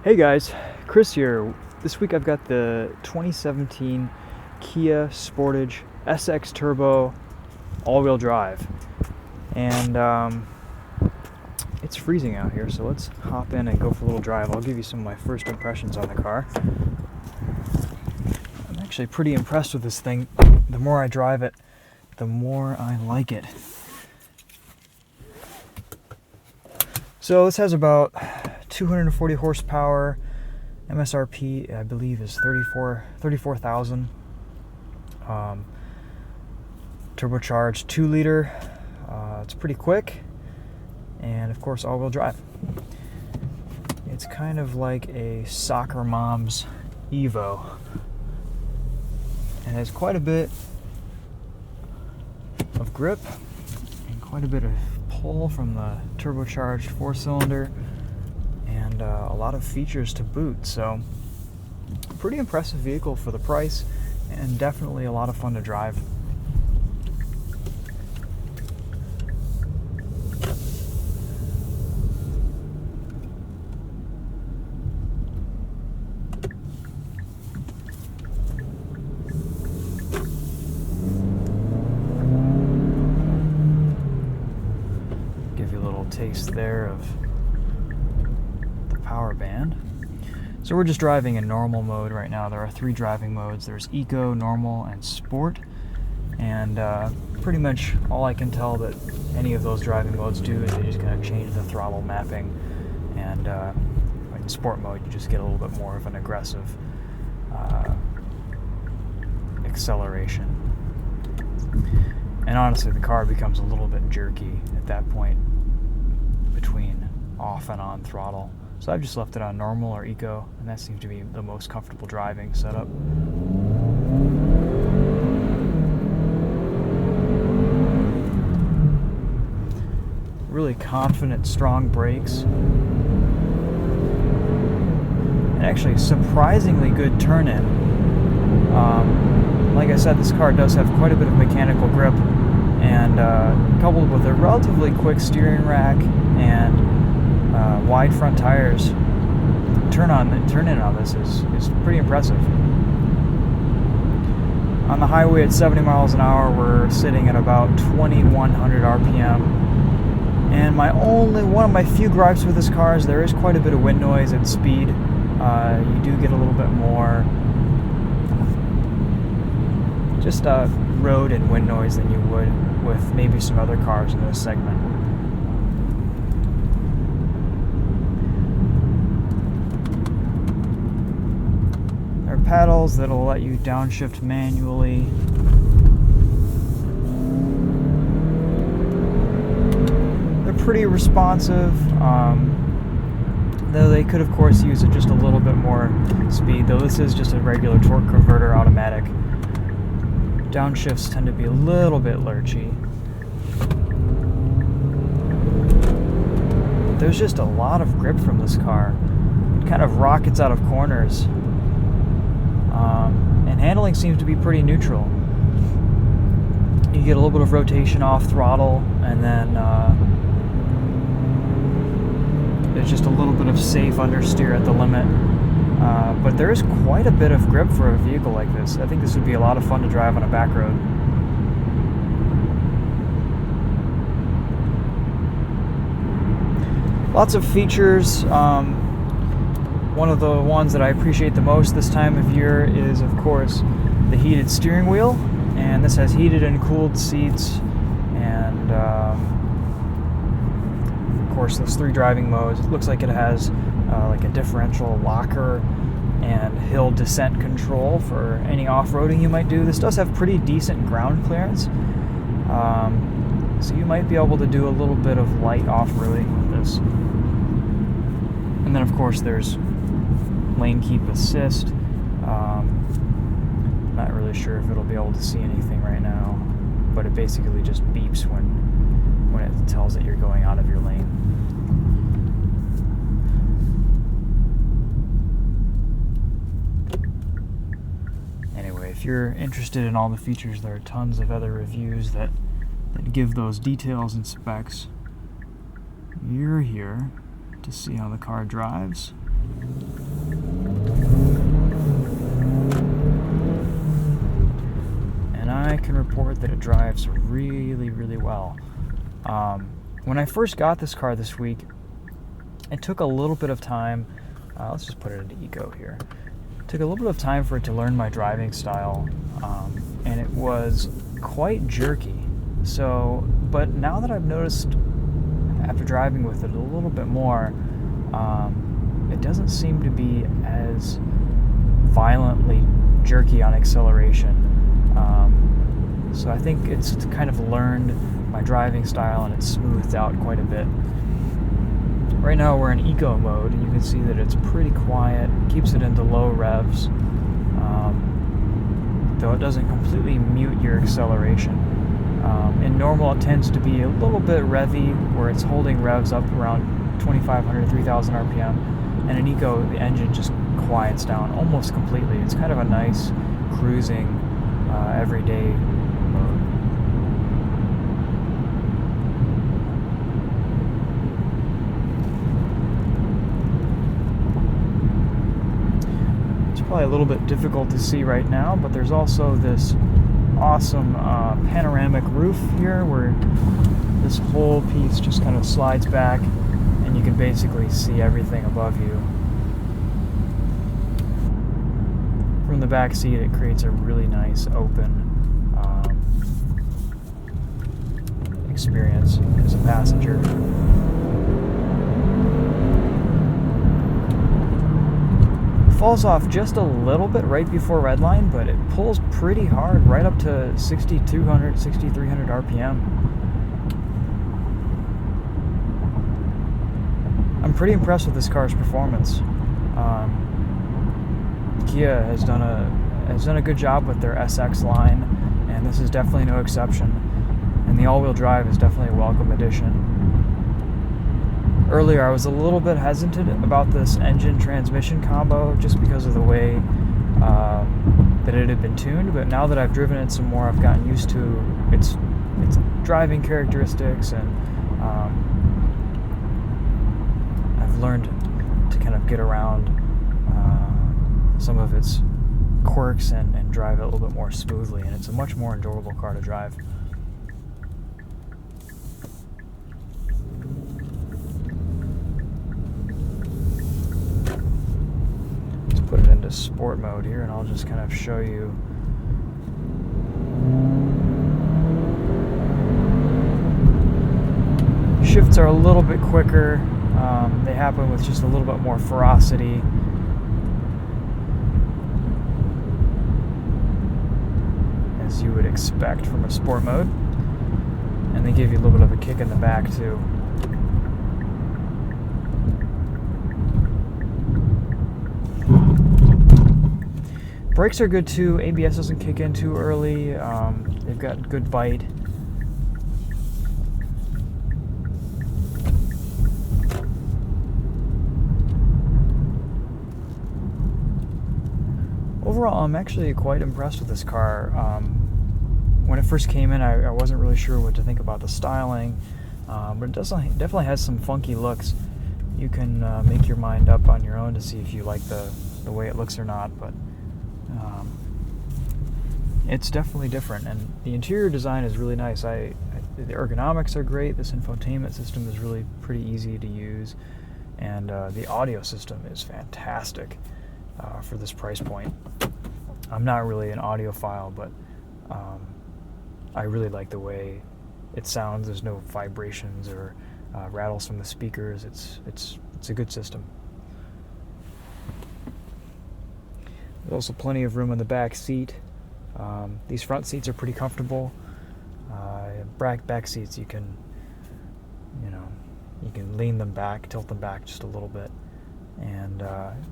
Hey guys, Chris here. This week I've got the 2017 Kia Sportage SX Turbo all-wheel drive, and it's freezing out here, so let's hop in and go for a little drive. I'll give you some of my first impressions on the car. I'm actually pretty impressed with this thing. The more I drive it, the more I like it. So this has about 240 horsepower. MSRP, I believe, is 34,000. Turbocharged 2-liter. It's pretty quick, and of course all-wheel drive. It's kind of like a soccer mom's EVO. It has quite a bit of grip and quite a bit of pull from the turbocharged 4-cylinder, and a lot of features to boot. So pretty impressive vehicle for the price, and definitely a lot of fun to drive. Give you a little taste there of power band. So we're just driving in normal mode right now. There are 3 driving modes. There's Eco, Normal, and Sport. And pretty much all I can tell that any of those driving modes do is they just kind of change the throttle mapping. And in Sport mode, you just get a little bit more of an aggressive acceleration. And honestly, the car becomes a little bit jerky at that point between off and on throttle. So I've just left it on normal or eco, and that seems to be the most comfortable driving setup. Really confident, strong brakes. And actually surprisingly good turn-in. Like I said, this car does have quite a bit of mechanical grip, and coupled with a relatively quick steering rack and wide front tires, turn in on this is pretty impressive. On the highway at 70 miles an hour, we're sitting at about 2100 RPM. And one of my few gripes with this car is there is quite a bit of wind noise at speed. You do get a little bit more just road and wind noise than you would with maybe some other cars in this segment. Paddles that'll let you downshift manually. They're pretty responsive, though they could of course use just a little bit more speed, though this is just a regular torque converter automatic. Downshifts tend to be a little bit lurchy. There's just a lot of grip from this car. It kind of rockets out of corners. And handling seems to be pretty neutral. You get a little bit of rotation off throttle, and then there's just a little bit of safe understeer at the limit. But there is quite a bit of grip for a vehicle like this. I think this would be a lot of fun to drive on a back road. Lots of features. One of the ones that I appreciate the most this time of year is, of course, the heated steering wheel. And this has heated and cooled seats, and of course those 3 driving modes. It looks like it has like a differential locker and hill descent control for any off-roading you might do. This does have pretty decent ground clearance, so you might be able to do a little bit of light off-roading with this. And then of course there's lane keep assist. Not really sure if it'll be able to see anything right now, but it basically just beeps when it tells that you're going out of your lane. Anyway, if you're interested in all the features, there are tons of other reviews that give those details and specs. You're here to see how the car drives. I can report that it drives really, really well. When I first got this car this week, it took a little bit of time. Let's just put it into Eco here. It took a little bit of time for it to learn my driving style, and it was quite jerky. So, but now that I've noticed after driving with it a little bit more, it doesn't seem to be as violently jerky on acceleration. So I think it's kind of learned my driving style, and it's smoothed out quite a bit. Right now we're in eco mode, and you can see that it's pretty quiet, keeps it into low revs, though it doesn't completely mute your acceleration. In normal, it tends to be a little bit revvy, where it's holding revs up around 2,500 to 3,000 RPM, and in eco, the engine just quiets down almost completely. It's kind of a nice cruising, everyday mode. It's probably a little bit difficult to see right now, but there's also this awesome panoramic roof here, where this whole piece just kind of slides back, and you can basically see everything above you. From the back seat, it creates a really nice open experience as a passenger. Falls off just a little bit right before redline, but it pulls pretty hard, right up to 6,200, 6,300 RPM. I'm pretty impressed with this car's performance. Kia has done a good job with their SX line, and this is definitely no exception. And the all-wheel drive is definitely a welcome addition. Earlier, I was a little bit hesitant about this engine-transmission combo just because of the way that it had been tuned, but now that I've driven it some more, I've gotten used to its driving characteristics, and I've learned to kind of get around some of its quirks and drive it a little bit more smoothly, and it's a much more enjoyable car to drive. Put it into sport mode here, and I'll just kind of show you. Shifts are a little bit quicker. They happen with just a little bit more ferocity. As you would expect from a sport mode. And they give you a little bit of a kick in the back too. Brakes are good too. ABS doesn't kick in too early. They've got good bite. Overall, I'm actually quite impressed with this car. When it first came in, I wasn't really sure what to think about the styling, but it definitely has some funky looks. You can make your mind up on your own to see if you like the way it looks or not, but it's definitely different, and the interior design is really nice. The ergonomics are great. This infotainment system is really pretty easy to use, and the audio system is fantastic for this price point. I'm not really an audiophile, but I really like the way it sounds. There's no vibrations or rattles from the speakers. It's a good system. There's also plenty of room in the back seat. These front seats are pretty comfortable. Back seats, you can lean them back, tilt them back just a little bit, and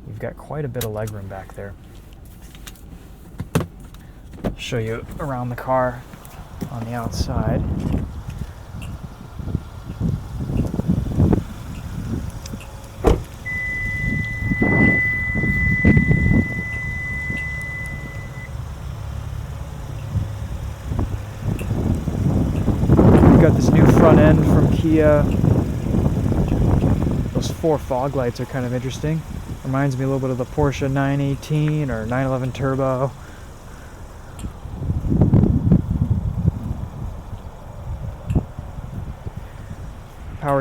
you've got quite a bit of legroom back there. I'll show you around the car on the outside. Got this new front end from Kia. Those 4 fog lights are kind of interesting. Reminds me a little bit of the Porsche 918 or 911 Turbo.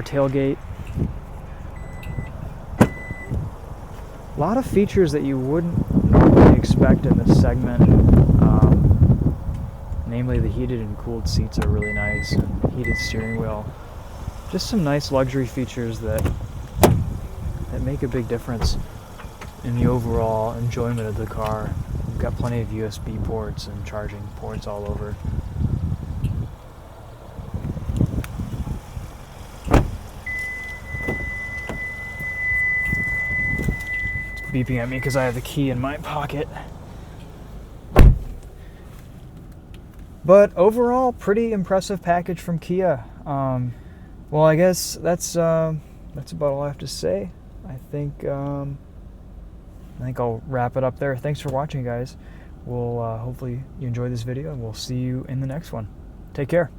power tailgate. A lot of features that you wouldn't normally expect in this segment. Namely, the heated and cooled seats are really nice, and heated steering wheel. Just some nice luxury features that make a big difference in the overall enjoyment of the car. We've got plenty of USB ports and charging ports all over. It's beeping at me because I have the key in my pocket. But overall, pretty impressive package from Kia. Well, I guess that's about all I have to say. I think I'll wrap it up there. Thanks for watching, guys. We'll hopefully you enjoyed this video, and we'll see you in the next one. Take care.